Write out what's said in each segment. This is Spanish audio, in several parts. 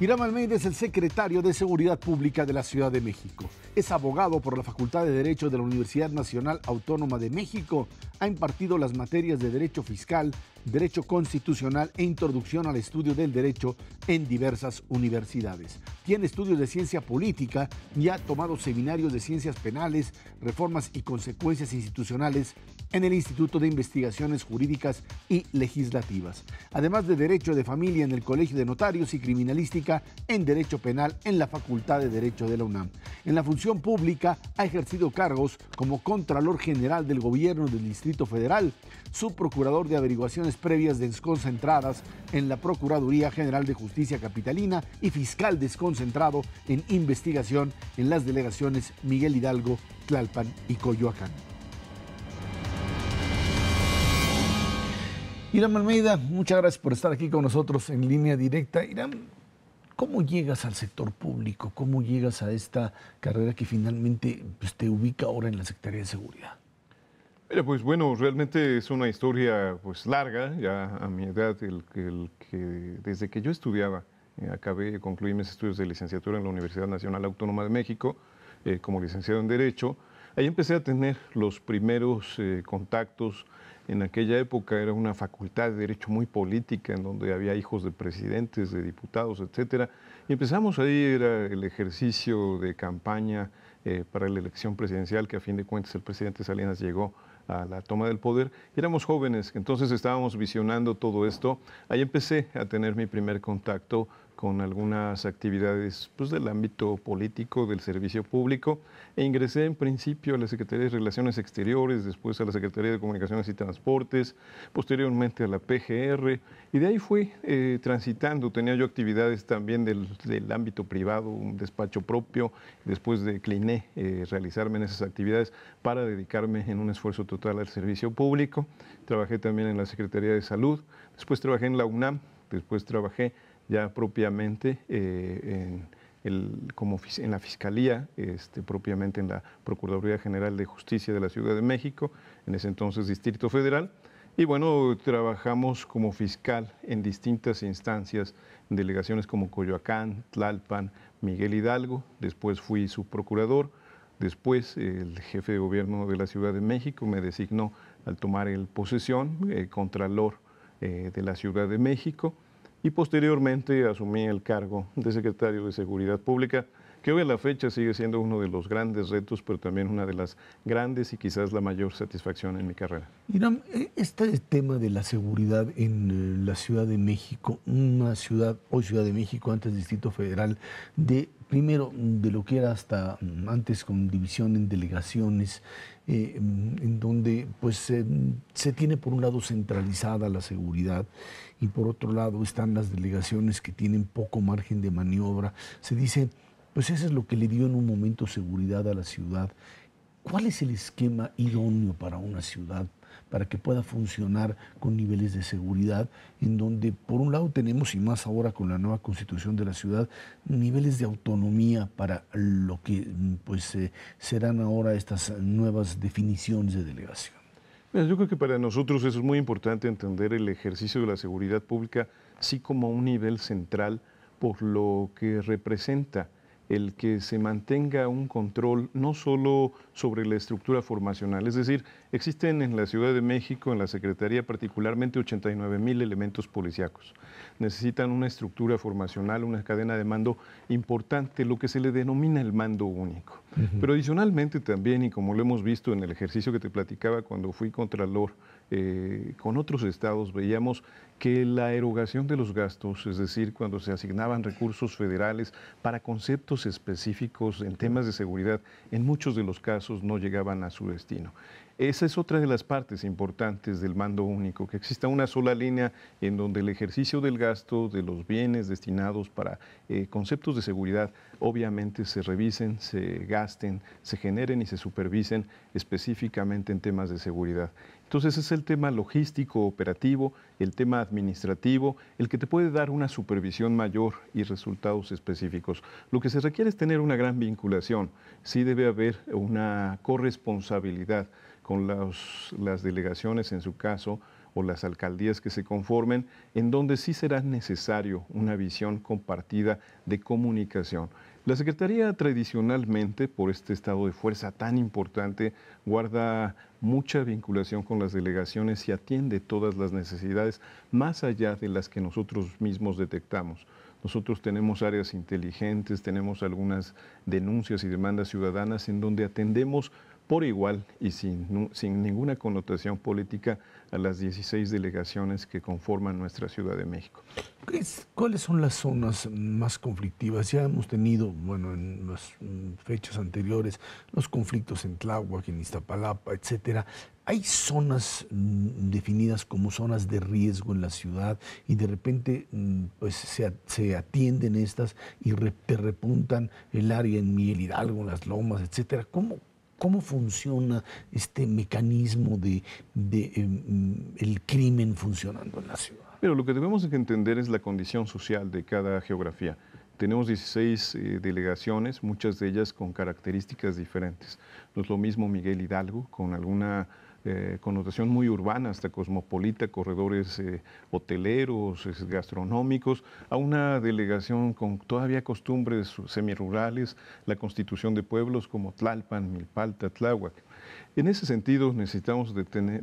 Hiram Almeida es el secretario de Seguridad Pública de la Ciudad de México. Es abogado por la Facultad de Derecho de la Universidad Nacional Autónoma de México. Ha impartido las materias de Derecho Fiscal, Derecho Constitucional e Introducción al Estudio del Derecho en diversas universidades. Tiene estudios de ciencia política y ha tomado seminarios de ciencias penales, reformas y consecuencias institucionales en el Instituto de Investigaciones Jurídicas y Legislativas. Además de Derecho de Familia en el Colegio de Notarios y Criminalística en Derecho Penal en la Facultad de Derecho de la UNAM. En la función pública ha ejercido cargos como Contralor General del Gobierno del Distrito Federal, Subprocurador de Averiguaciones Previas Desconcentradas en la Procuraduría General de Justicia Capitalina y Fiscal Desconcentrado en Investigación en las delegaciones Miguel Hidalgo, Tlalpan y Coyoacán. Hiram Almeida, muchas gracias por estar aquí con nosotros en línea directa. Hiram, ¿cómo llegas al sector público? ¿Cómo llegas a esta carrera que finalmente te ubica ahora en la Secretaría de Seguridad? Mira, pues bueno, realmente es una historia pues larga, ya a mi edad, desde que yo estudiaba, concluí mis estudios de licenciatura en la Universidad Nacional Autónoma de México, como licenciado en Derecho. Ahí empecé a tener los primeros contactos. En aquella época era una facultad de Derecho muy política, en donde había hijos de presidentes, de diputados, etcétera. Y empezamos ahí, era el ejercicio de campaña para la elección presidencial, que a fin de cuentas el presidente Salinas llegó a la toma del poder. Éramos jóvenes, entonces estábamos visionando todo esto. Ahí empecé a tener mi primer contacto con algunas actividades pues, del ámbito político, del servicio público, e ingresé en principio a la Secretaría de Relaciones Exteriores, después a la Secretaría de Comunicaciones y Transportes, posteriormente a la PGR, y de ahí fui transitando. Tenía yo actividades también del ámbito privado, un despacho propio, después decliné realizarme en esas actividades para dedicarme en un esfuerzo total al servicio público. Trabajé también en la Secretaría de Salud, después trabajé en la UNAM, después trabajé ya propiamente en la Fiscalía, propiamente en la Procuraduría General de Justicia de la Ciudad de México, en ese entonces Distrito Federal. Y bueno, trabajamos como fiscal en distintas instancias, en delegaciones como Coyoacán, Tlalpan, Miguel Hidalgo. Después fui subprocurador. Después el jefe de gobierno de la Ciudad de México me designó al tomar posesión, contralor de la Ciudad de México. Y posteriormente asumí el cargo de secretario de Seguridad Pública, que hoy a la fecha sigue siendo uno de los grandes retos, pero también una de las grandes y quizás la mayor satisfacción en mi carrera. Hiram, este tema de la seguridad en la Ciudad de México, una ciudad, hoy Ciudad de México, antes Distrito Federal, primero de lo que era hasta antes con división en delegaciones, en donde pues se tiene por un lado centralizada la seguridad y por otro lado están las delegaciones que tienen poco margen de maniobra. Se dice, pues eso es lo que le dio en un momento seguridad a la ciudad. ¿Cuál es el esquema idóneo para una ciudad para que pueda funcionar con niveles de seguridad en donde por un lado tenemos, y más ahora con la nueva constitución de la ciudad, niveles de autonomía para lo que pues serán ahora estas nuevas definiciones de delegación? Yo creo que para nosotros eso es muy importante, entender el ejercicio de la seguridad pública sí como un nivel central por lo que representa el que se mantenga un control no solo sobre la estructura formacional, es decir, existen en la Ciudad de México, en la Secretaría particularmente 89,000 elementos policíacos. Necesitan una estructura formacional, una cadena de mando importante, lo que se le denomina el mando único. Pero adicionalmente también, y como lo hemos visto en el ejercicio que te platicaba cuando fui contralor, con otros estados veíamos que la erogación de los gastos, es decir, cuando se asignaban recursos federales para conceptos específicos en temas de seguridad, en muchos de los casos no llegaban a su destino. Esa es otra de las partes importantes del mando único, que exista una sola línea en donde el ejercicio del gasto de los bienes destinados para conceptos de seguridad obviamente se revisen, se gasten, se generen y se supervisen específicamente en temas de seguridad. Entonces es el tema logístico, operativo, el tema administrativo, el que te puede dar una supervisión mayor y resultados específicos. Lo que se requiere es tener una gran vinculación. Sí debe haber una corresponsabilidad con las delegaciones, en su caso, o las alcaldías que se conformen, en donde sí será necesario una visión compartida de comunicación. La Secretaría tradicionalmente, por este estado de fuerza tan importante, guarda mucha vinculación con las delegaciones y atiende todas las necesidades más allá de las que nosotros mismos detectamos. Nosotros tenemos áreas inteligentes, tenemos algunas denuncias y demandas ciudadanas en donde atendemos por igual y sin ninguna connotación política a las 16 delegaciones que conforman nuestra Ciudad de México. ¿Cuáles son las zonas más conflictivas? Ya hemos tenido, bueno, en las fechas anteriores, los conflictos en Tláhuac, en Iztapalapa, etcétera. ¿Hay zonas definidas como zonas de riesgo en la ciudad y de repente pues se atienden estas y te repuntan el área en Miguel Hidalgo, Las Lomas, etcétera? ¿Cómo funciona este mecanismo de el crimen funcionando en la ciudad? Pero lo que debemos entender es la condición social de cada geografía. Tenemos 16 delegaciones, muchas de ellas con características diferentes. No es lo mismo Miguel Hidalgo, con alguna connotación muy urbana, hasta cosmopolita, corredores hoteleros, gastronómicos, a una delegación con todavía costumbres semirurales, la constitución de pueblos como Tlalpan, Milpalta, Tláhuac. En ese sentido, necesitamos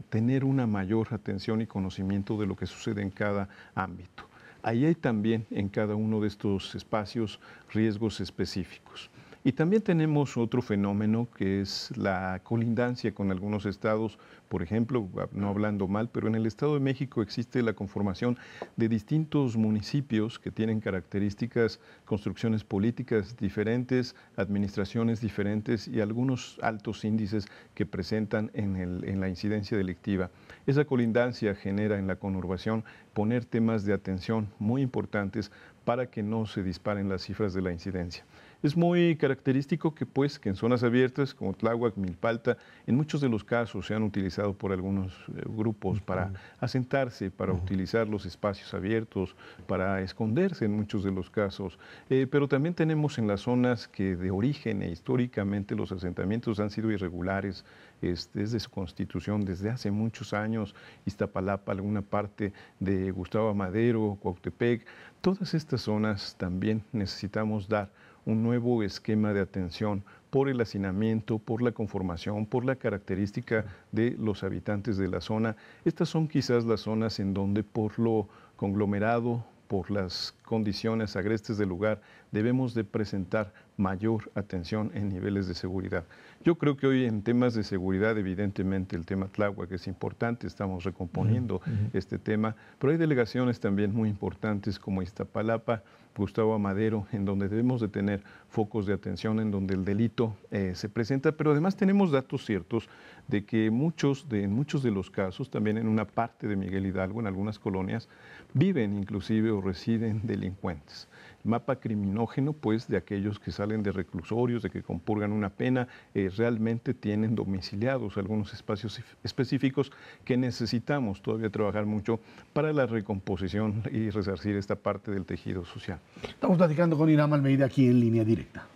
tener una mayor atención y conocimiento de lo que sucede en cada ámbito. Ahí hay también en cada uno de estos espacios riesgos específicos. Y también tenemos otro fenómeno que es la colindancia con algunos estados, por ejemplo, no hablando mal, pero en el Estado de México existe la conformación de distintos municipios que tienen características, construcciones políticas diferentes, administraciones diferentes y algunos altos índices que presentan en la incidencia delictiva. Esa colindancia genera en la conurbación poner temas de atención muy importantes para que no se disparen las cifras de la incidencia. Es muy característico que en zonas abiertas como Tláhuac, Milpalta, en muchos de los casos se han utilizado por algunos grupos para asentarse, para utilizar los espacios abiertos, para esconderse en muchos de los casos. Pero también tenemos en las zonas que de origen e históricamente los asentamientos han sido irregulares, desde su constitución, desde hace muchos años, Iztapalapa, alguna parte de Gustavo Amadero, Cuautepec. Todas estas zonas también necesitamos dar un nuevo esquema de atención por el hacinamiento, por la conformación, por la característica de los habitantes de la zona. Estas son quizás las zonas en donde por lo conglomerado, por las condiciones agrestes del lugar, debemos de presentar mayor atención en niveles de seguridad. Yo creo que hoy en temas de seguridad, evidentemente el tema Tláhuac es importante, estamos recomponiendo este tema, pero hay delegaciones también muy importantes como Iztapalapa, Gustavo Amadero, en donde debemos de tener focos de atención, en donde el delito se presenta, pero además tenemos datos ciertos de que en muchos de los casos, también en una parte de Miguel Hidalgo, en algunas colonias, viven inclusive o residen delincuentes. El mapa criminógeno, pues, de aquellos que salen de reclusorios, de que compurgan una pena, realmente tienen domiciliados algunos espacios específicos que necesitamos todavía trabajar mucho para la recomposición y resarcir esta parte del tejido social. Estamos platicando con Irán Almeida aquí en Línea Directa.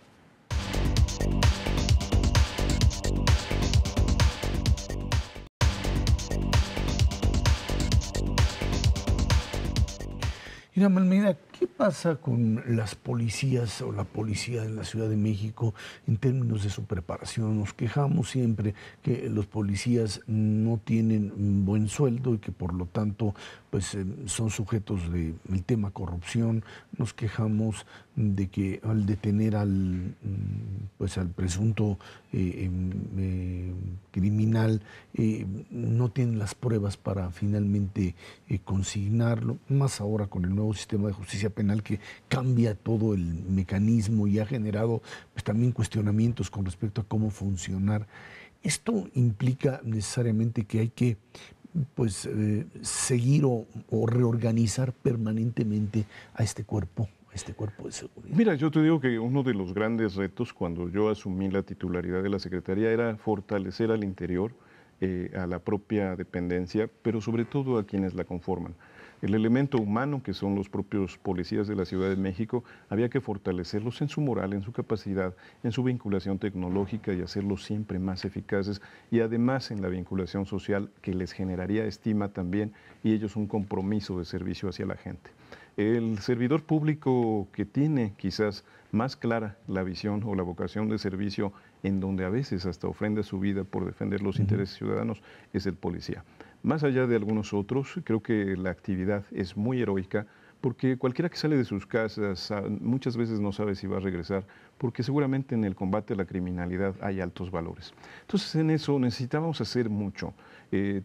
Irán Almeida, ¿qué pasa con las policías o la policía en la Ciudad de México en términos de su preparación? Nos quejamos siempre que los policías no tienen buen sueldo y que por lo tanto pues, son sujetos del tema corrupción. Nos quejamos de que al detener al presunto criminal no tienen las pruebas para finalmente consignarlo, más ahora con el nuevo sistema de justicia penal que cambia todo el mecanismo y ha generado pues, también cuestionamientos con respecto a cómo funcionar. Esto implica necesariamente que hay que seguir o reorganizar permanentemente a este cuerpo de seguridad. Mira, yo te digo que uno de los grandes retos cuando yo asumí la titularidad de la Secretaría era fortalecer al interior a la propia dependencia, pero sobre todo a quienes la conforman. El elemento humano, que son los propios policías de la Ciudad de México, había que fortalecerlos en su moral, en su capacidad, en su vinculación tecnológica y hacerlos siempre más eficaces, y además en la vinculación social que les generaría estima también y ellos un compromiso de servicio hacia la gente. El servidor público que tiene quizás más clara la visión o la vocación de servicio, en donde a veces hasta ofrenda su vida por defender los intereses ciudadanos, es el policía. Más allá de algunos otros, creo que la actividad es muy heroica, porque cualquiera que sale de sus casas muchas veces no sabe si va a regresar, porque seguramente en el combate a la criminalidad hay altos valores. Entonces en eso necesitamos hacer mucho.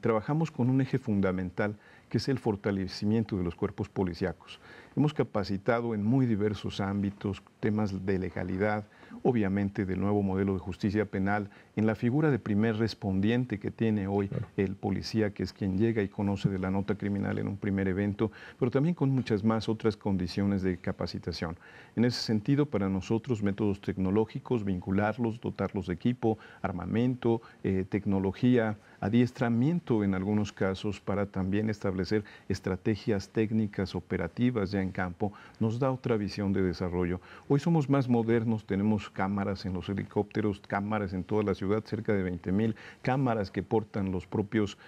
Trabajamos con un eje fundamental, que es el fortalecimiento de los cuerpos policíacos. Hemos capacitado en muy diversos ámbitos, temas de legalidad, obviamente del nuevo modelo de justicia penal, en la figura de primer respondiente que tiene hoy el policía, que es quien llega y conoce de la nota criminal en un primer evento, pero también con muchas más otras condiciones de capacitación. En ese sentido, para nosotros, métodos tecnológicos, vincularlos, dotarlos de equipo, armamento, tecnología, adiestramiento en algunos casos para también establecer estrategias técnicas operativas ya en campo, nos da otra visión de desarrollo. Hoy somos más modernos, tenemos cámaras en los helicópteros, cámaras en toda la ciudad, cerca de 20,000 cámaras que portan los propios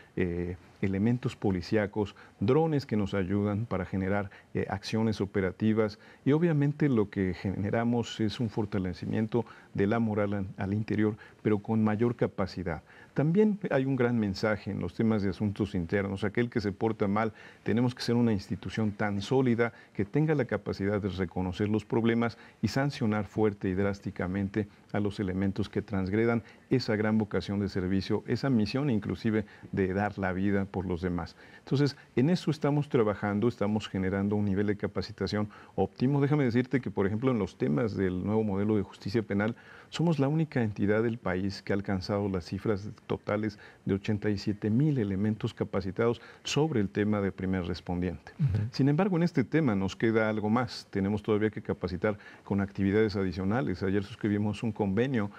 elementos policíacos, drones que nos ayudan para generar acciones operativas, y obviamente lo que generamos es un fortalecimiento de la moral al interior, pero con mayor capacidad. También hay un gran mensaje en los temas de asuntos internos. Aquel que se porta mal, tenemos que ser una institución tan sólida que tenga la capacidad de reconocer los problemas y sancionar fuerte y drásticamente a los elementos que transgredan esa gran vocación de servicio, esa misión inclusive de dar la vida por los demás. Entonces, en eso estamos trabajando, estamos generando un nivel de capacitación óptimo. Déjame decirte que, por ejemplo, en los temas del nuevo modelo de justicia penal, somos la única entidad del país que ha alcanzado las cifras totales de 87,000 elementos capacitados sobre el tema de primer respondiente. Sin embargo, en este tema nos queda algo más. Tenemos todavía que capacitar con actividades adicionales. Ayer suscribimos un convenio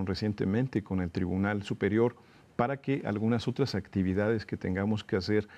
recientemente con el Tribunal Superior para que algunas otras actividades que tengamos que hacer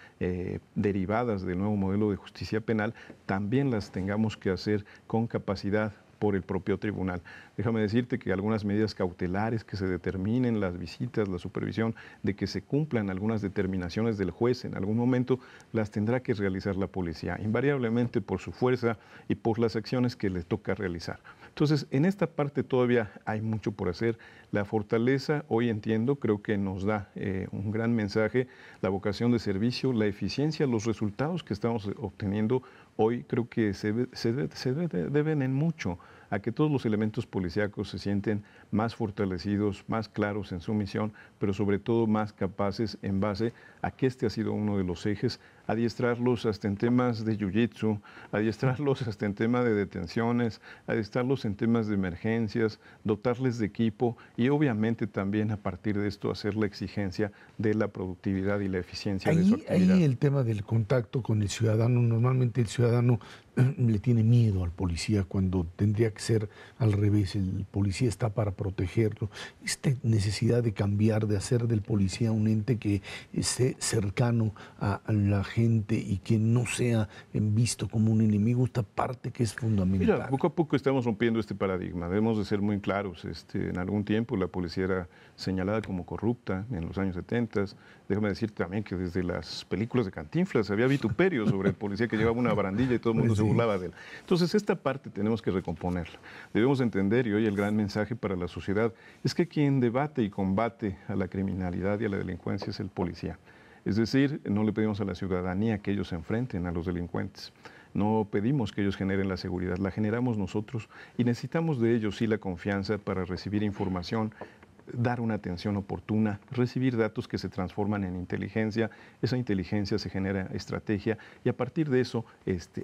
derivadas del nuevo modelo de justicia penal también las tengamos que hacer con capacidad por el propio tribunal. Déjame decirte que algunas medidas cautelares que se determinen, las visitas, la supervisión, de que se cumplan algunas determinaciones del juez en algún momento, las tendrá que realizar la policía, invariablemente por su fuerza y por las acciones que le toca realizar. Entonces, en esta parte todavía hay mucho por hacer. La fortaleza, hoy entiendo, creo que nos da un gran mensaje, la vocación de servicio, la eficiencia, los resultados que estamos obteniendo hoy creo que se deben en mucho a que todos los elementos policíacos se sienten más fortalecidos, más claros en su misión, pero sobre todo más capaces en base a que este ha sido uno de los ejes, adiestrarlos hasta en temas de jiu-jitsu, adiestrarlos hasta en temas de detenciones, adiestrarlos en temas de emergencias, dotarles de equipo y obviamente también a partir de esto hacer la exigencia de la productividad y la eficiencia de su actividad. Ahí el tema del contacto con el ciudadano, normalmente el ciudadano le tiene miedo al policía cuando tendría que ser al revés. El policía está para protegerlo. Esta necesidad de cambiar, de hacer del policía un ente que esté cercano a la gente y que no sea visto como un enemigo, esta parte que es fundamental. Mira, poco a poco estamos rompiendo este paradigma. Debemos de ser muy claros. En algún tiempo la policía era señalada como corrupta en los años 70. Déjame decir también que desde las películas de Cantinflas había vituperio sobre el policía que llevaba una barandilla y todo el mundo se burlaba de él. Entonces, esta parte tenemos que recomponerla. Debemos entender, y hoy el gran mensaje para la sociedad es que quien debate y combate a la criminalidad y a la delincuencia es el policía. Es decir, no le pedimos a la ciudadanía que ellos se enfrenten a los delincuentes. No pedimos que ellos generen la seguridad, la generamos nosotros y necesitamos de ellos sí la confianza para recibir información, dar una atención oportuna, recibir datos que se transforman en inteligencia, esa inteligencia se genera estrategia y a partir de eso,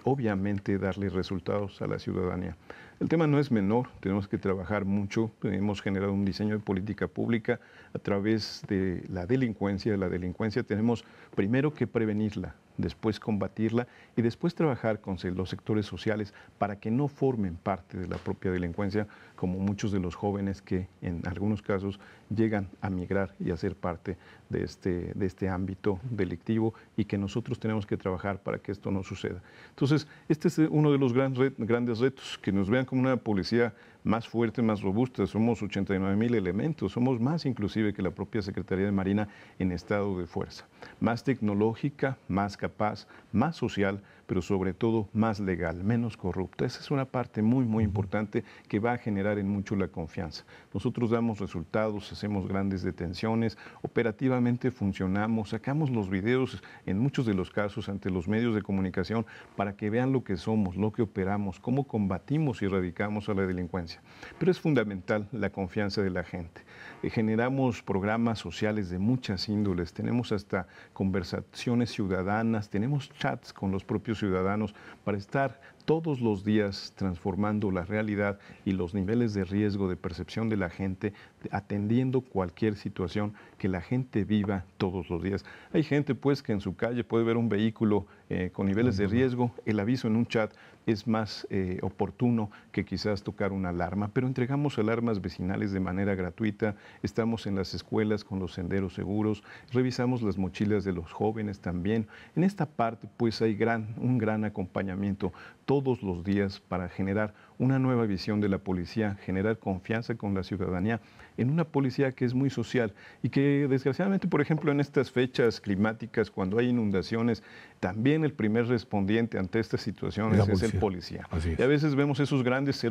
obviamente, darle resultados a la ciudadanía. El tema no es menor, tenemos que trabajar mucho. Hemos generado un diseño de política pública a través de la delincuencia. La delincuencia tenemos primero que prevenirla, después combatirla y después trabajar con los sectores sociales para que no formen parte de la propia delincuencia, como muchos de los jóvenes que en algunos casos llegan a migrar y a ser parte de este ámbito delictivo, y que nosotros tenemos que trabajar para que esto no suceda. Entonces, este es uno de los grandes retos, que nos vean como una policía más fuerte, más robusta. Somos 89,000 elementos, somos más inclusive que la propia Secretaría de Marina en estado de fuerza. Más tecnológica, más capaz, más social, pero sobre todo más legal, menos corrupta. Esa es una parte muy importante que va a generar en mucho la confianza. Nosotros damos resultados, hacemos grandes detenciones, operativamente funcionamos, sacamos los videos en muchos de los casos ante los medios de comunicación para que vean lo que somos, lo que operamos, cómo combatimos y erradicamos a la delincuencia. Pero es fundamental la confianza de la gente. Generamos programas sociales de muchas índoles, tenemos hasta conversaciones ciudadanas, tenemos chats con los propios ciudadanos para estar todos los días transformando la realidad y los niveles de riesgo de percepción de la gente, atendiendo cualquier situación que la gente viva todos los días. Hay gente pues que en su calle puede ver un vehículo con niveles de riesgo, el aviso en un chat es más oportuno que quizás tocar una alarma, pero entregamos alarmas vecinales de manera gratuita, estamos en las escuelas con los senderos seguros, revisamos las mochilas de los jóvenes también. En esta parte pues hay un gran acompañamiento todos los días para generar una nueva visión de la policía, generar confianza con la ciudadanía en una policía que es muy social y que desgraciadamente, por ejemplo, en estas fechas climáticas, cuando hay inundaciones, también el primer respondiente ante estas situaciones es el policía. Y a veces vemos esos grandes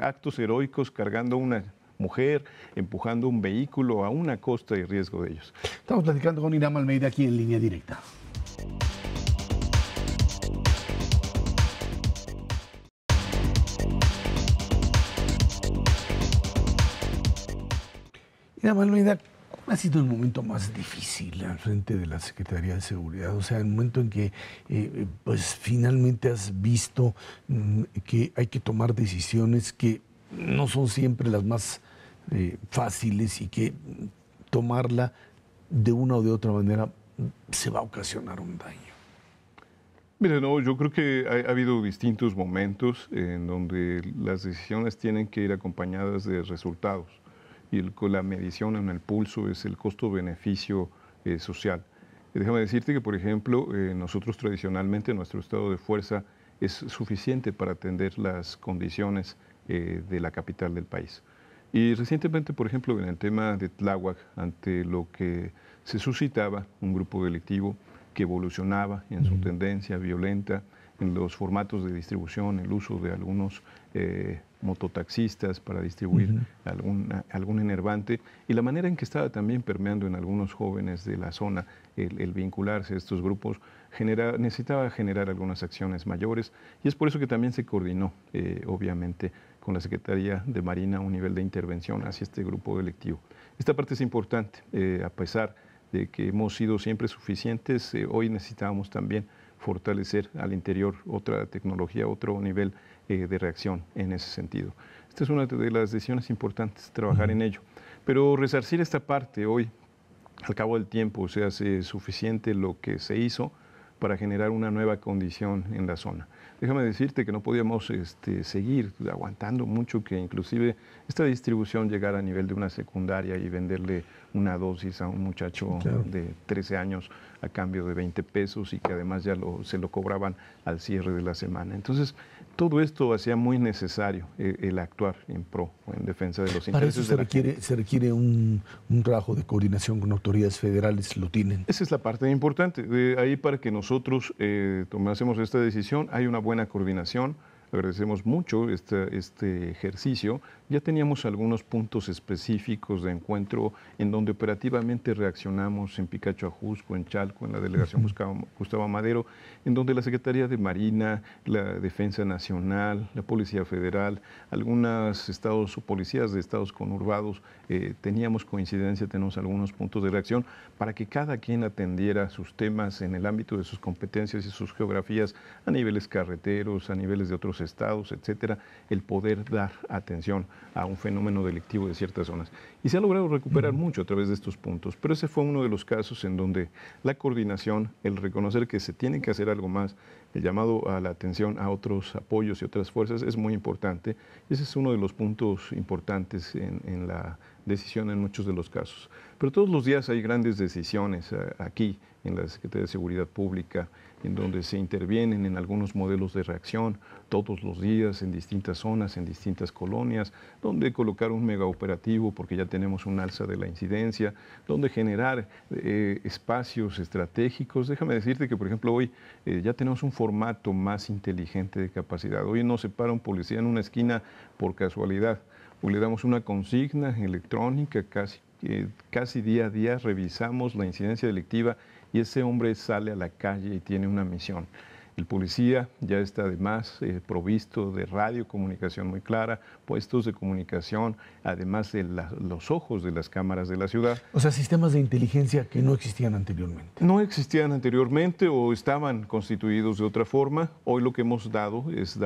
actos heroicos cargando a una mujer, empujando un vehículo a una costa y riesgo de ellos. Estamos platicando con Irán Almeida aquí en Línea Directa. Irán Almeida, ¿cuál ha sido el momento más difícil al frente de la Secretaría de Seguridad? O sea, el momento en que pues finalmente has visto que hay que tomar decisiones que no son siempre las más fáciles y que tomarla de una o de otra manera se va a ocasionar un daño. Mira, no, yo creo que ha habido distintos momentos en donde las decisiones tienen que ir acompañadas de resultados. Y la medición en el pulso es el costo-beneficio social. Déjame decirte que, por ejemplo, nosotros tradicionalmente nuestro estado de fuerza es suficiente para atender las condiciones de la capital del país. Y recientemente, por ejemplo, en el tema de Tláhuac, ante lo que se suscitaba un grupo delictivo que evolucionaba en su tendencia violenta, en los formatos de distribución, el uso de algunos mototaxistas para distribuir algún enervante, y la manera en que estaba también permeando en algunos jóvenes de la zona el vincularse a estos grupos, necesitaba generar algunas acciones mayores, y es por eso que también se coordinó, obviamente, con la Secretaría de Marina un nivel de intervención hacia este grupo delictivo. Esta parte es importante, a pesar de que hemos sido siempre suficientes, hoy necesitábamos también fortalecer al interior otra tecnología, otro nivel de reacción en ese sentido. Esta es una de las decisiones importantes, trabajar en ello. Pero resarcir esta parte hoy, al cabo del tiempo, se hace suficiente lo que se hizo para generar una nueva condición en la zona. Déjame decirte que no podíamos seguir aguantando mucho que inclusive esta distribución llegara a nivel de una secundaria y venderle una dosis a un muchacho de 13 años a cambio de 20 pesos y que además ya se lo cobraban al cierre de la semana. Entonces, todo esto hacía muy necesario el actuar en pro o en defensa de los intereses de la gente. Se requiere un trabajo de coordinación con autoridades federales, ¿lo tienen? Esa es la parte importante. Ahí para que nosotros tomásemos esta decisión hay una buena coordinación. Agradecemos mucho este ejercicio. Ya teníamos algunos puntos específicos de encuentro en donde operativamente reaccionamos en Picacho Ajusco, en Chalco, en la delegación Gustavo Madero, en donde la Secretaría de Marina, la Defensa Nacional, la Policía Federal, algunos estados o policías de estados conurbados, teníamos coincidencia, tenemos algunos puntos de reacción para que cada quien atendiera sus temas en el ámbito de sus competencias y sus geografías a niveles carreteros, a niveles de otros los estados, etcétera, el poder dar atención a un fenómeno delictivo de ciertas zonas. Y se ha logrado recuperar mucho a través de estos puntos, pero ese fue uno de los casos en donde la coordinación, el reconocer que se tiene que hacer algo más, el llamado a la atención a otros apoyos y otras fuerzas es muy importante. Ese es uno de los puntos importantes en la decisión en muchos de los casos. Pero todos los días hay grandes decisiones aquí en la Secretaría de Seguridad Pública, en donde se intervienen en algunos modelos de reacción todos los días en distintas zonas, en distintas colonias, donde colocar un megaoperativo porque ya tenemos un alza de la incidencia, donde generar espacios estratégicos. Déjame decirte que, por ejemplo, hoy ya tenemos un formato más inteligente de capacidad. Hoy no se para un policía en una esquina por casualidad. Hoy le damos una consigna electrónica casi día a día, revisamos la incidencia delictiva y ese hombre sale a la calle y tiene una misión. El policía ya está además provisto de radiocomunicación muy clara, puestos de comunicación, además de los ojos de las cámaras de la ciudad. O sea, sistemas de inteligencia que no existían anteriormente. No existían anteriormente o estaban constituidos de otra forma. Hoy lo que hemos dado es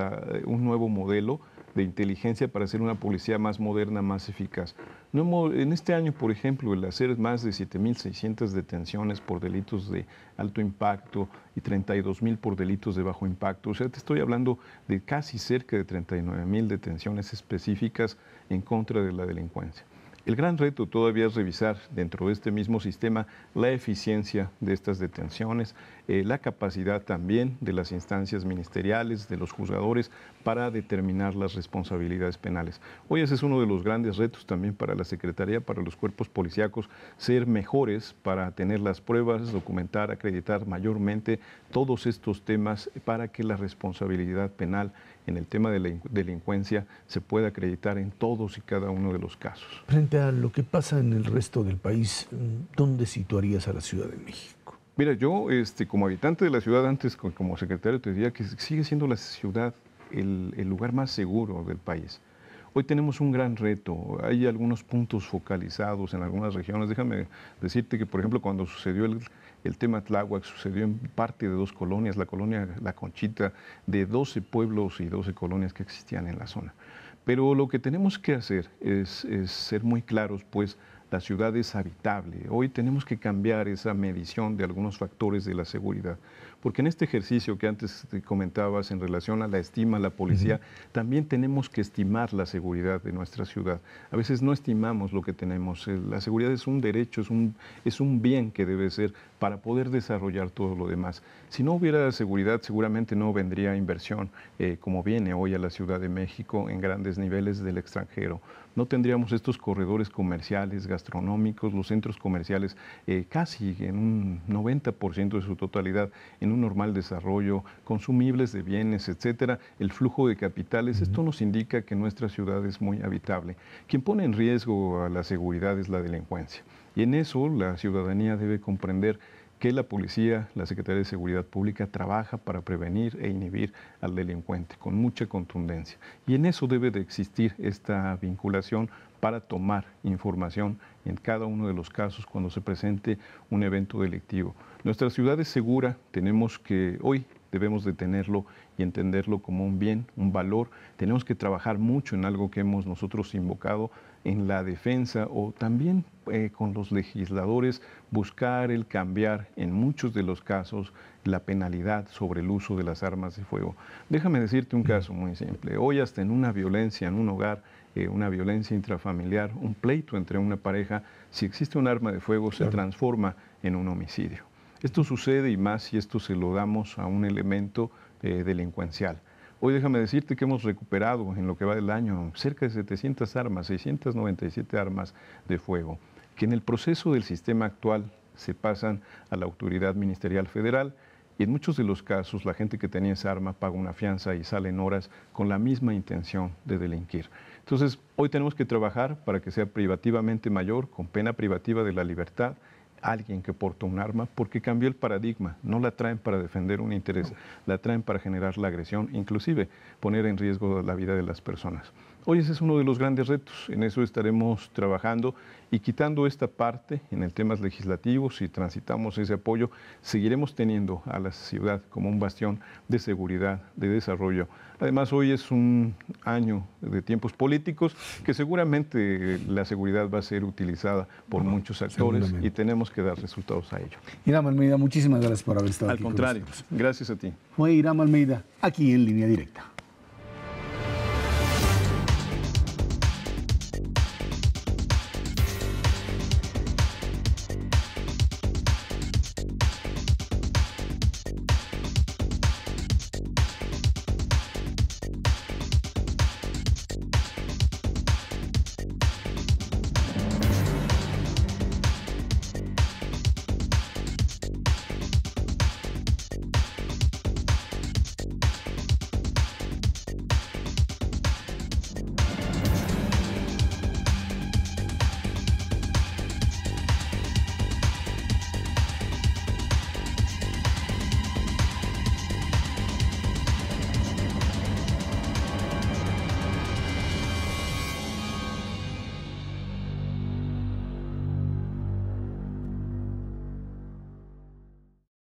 un nuevo modelo de inteligencia para hacer una policía más moderna, más eficaz. En este año, por ejemplo, el hacer más de 7.600 detenciones por delitos de alto impacto y 32.000 por delitos de bajo impacto. O sea, te estoy hablando de casi cerca de 39.000 detenciones específicas en contra de la delincuencia. El gran reto todavía es revisar dentro de este mismo sistema la eficiencia de estas detenciones, la capacidad también de las instancias ministeriales, de los juzgadores, para determinar las responsabilidades penales. Hoy ese es uno de los grandes retos también para la Secretaría, para los cuerpos policíacos, ser mejores para tener las pruebas, documentar, acreditar mayormente todos estos temas para que la responsabilidad penal en el tema de la delincuencia se pueda acreditar en todos y cada uno de los casos. Frente a lo que pasa en el resto del país, ¿dónde situarías a la Ciudad de México? Mira, yo como habitante de la ciudad antes, como secretario, te diría que sigue siendo la ciudad el lugar más seguro del país. Hoy tenemos un gran reto, hay algunos puntos focalizados en algunas regiones. Déjame decirte que, por ejemplo, cuando sucedió el tema Tláhuac, sucedió en parte de 2 colonias, la colonia La Conchita, de 12 pueblos y 12 colonias que existían en la zona. Pero lo que tenemos que hacer es ser muy claros, pues la ciudad es habitable. Hoy tenemos que cambiar esa medición de algunos factores de la seguridad, porque en este ejercicio que antes te comentabas en relación a la estima a la policía, también tenemos que estimar la seguridad de nuestra ciudad. A veces no estimamos lo que tenemos. La seguridad es un derecho, es un bien que debe ser para poder desarrollar todo lo demás. Si no hubiera seguridad, seguramente no vendría inversión como viene hoy a la Ciudad de México en grandes niveles del extranjero. No tendríamos estos corredores comerciales, gastronómicos, los centros comerciales casi en un 90% de su totalidad en un normal desarrollo, consumibles de bienes, etcétera, el flujo de capitales. Esto nos indica que nuestra ciudad es muy habitable. Quien pone en riesgo a la seguridad es la delincuencia. Y en eso la ciudadanía debe comprender que la policía, la Secretaría de Seguridad Pública trabaja para prevenir e inhibir al delincuente con mucha contundencia. Y en eso debe de existir esta vinculación para tomar información en cada uno de los casos cuando se presente un evento delictivo. Nuestra ciudad es segura, hoy debemos de tenerlo y entenderlo como un bien, un valor. Tenemos que trabajar mucho en algo que hemos nosotros invocado en la defensa o también con los legisladores buscar el cambiar en muchos de los casos la penalidad sobre el uso de las armas de fuego. Déjame decirte un caso muy simple. Hoy hasta en una violencia en un hogar, una violencia intrafamiliar, un pleito entre una pareja, si existe un arma de fuego se transforma en un homicidio. Esto sucede y más si esto se lo damos a un elemento delincuencial. Hoy déjame decirte que hemos recuperado en lo que va del año cerca de 700 armas, 697 armas de fuego, que en el proceso del sistema actual se pasan a la autoridad ministerial federal y en muchos de los casos la gente que tenía esa arma paga una fianza y sale en horas con la misma intención de delinquir. Entonces, hoy tenemos que trabajar para que sea privativamente mayor, con pena privativa de la libertad, alguien que porta un arma, porque cambió el paradigma. No la traen para defender un interés, la traen para generar la agresión, inclusive poner en riesgo la vida de las personas. Hoy ese es uno de los grandes retos, en eso estaremos trabajando y quitando esta parte en el temas legislativos, si transitamos ese apoyo, seguiremos teniendo a la ciudad como un bastión de seguridad, de desarrollo. Además, hoy es un año de tiempos políticos que seguramente la seguridad va a ser utilizada por muchos actores y tenemos que dar resultados a ello. Iram Almeida, muchísimas gracias por haber estado aquí. Al contrario, gracias a ti. Fue Iram Almeida, aquí en Línea Directa.